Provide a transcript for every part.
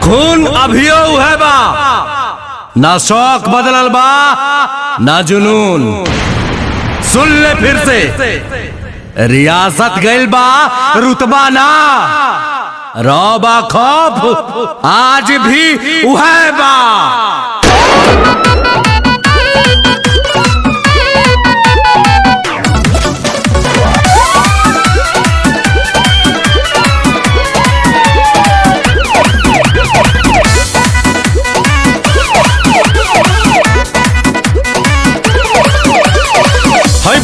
खून अभियो है बा, ना शौक बदलल बा ना जुनून। सुन ले फिर से, रियासत गइल बा रुतबा ना, रौबा खौफ आज भी उहै बा।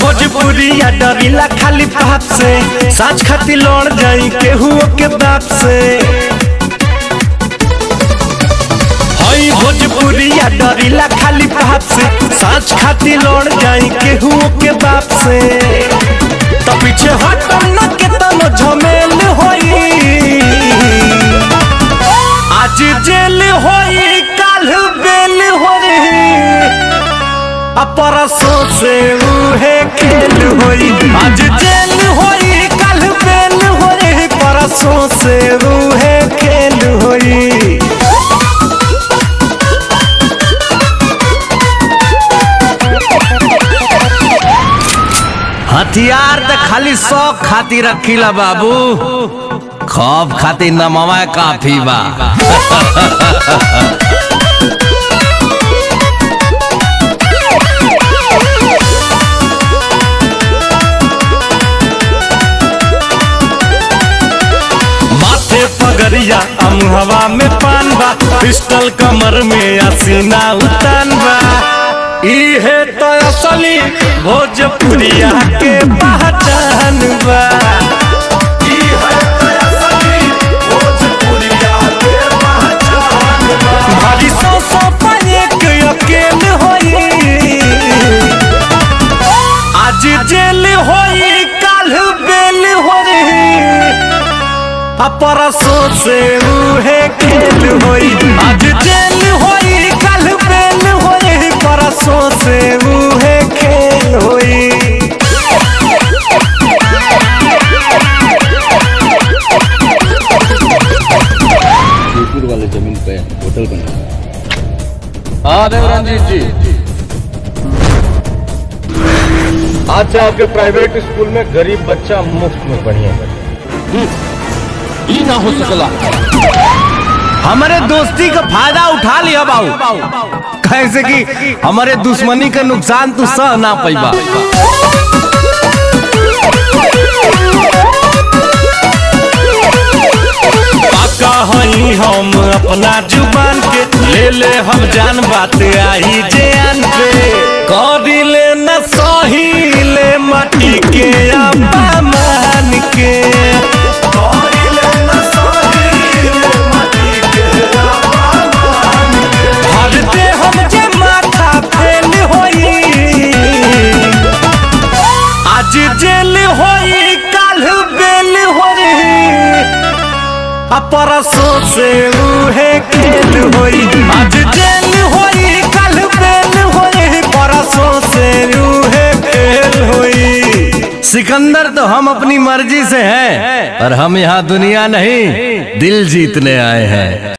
भोजपुरिया डरीला खाली बाप से, साच खाती लड़ जाई केहू के बाप से। हई भोजपुरिया डरीला खाली बाप से, साच खाती लड़ जाई केहू के बाप से। तो पीछे हटम न के तनो झमेल होई, आज जेल होई काल बेल होई, परसों से उहे खेल होई। आज जेल होई कल बेल होई, परसों से उहे खेल होई। हथियार तो खाली शौक खातिर रखीला बाबू, खौफ खातिर नमवा काफी बा। पगरिया अमुहवा में पान बा, पिस्टल कमर में असीना उतान बा। इहे तो असली भोजपुरिया के पहचान बा। भारी सौ एक अकेल होई, आज जेल होई काल बेल होई, परसों से उहे खेल होई। आज जेल होई कल बेल होई, परसों से उहे खेल होई। जयपुर वाले जमीन पे होटल बना। हाँ देवरंजीत जी, आज से आपके प्राइवेट स्कूल में गरीब बच्चा मुफ्त में पढ़िए। ना हो सकला हमारे दोस्ती का फायदा उठा लिया बाबू, कैसे कि हमारे दुश्मनी का नुकसान तू सह ना पैबा। पाका हई हम अपना जुबान के, ले ले हम जान बात आई जान पे। करी ले न सही ले माटी के अपमान के, जेल होई काल बेल होई, परसों से उहे खेल होई। आज जेल होई काल बेल होई, परसों से उहे खेल होई। सिकंदर तो हम अपनी मर्जी से हैं, पर हम यहाँ दुनिया नहीं दिल जीतने आए हैं।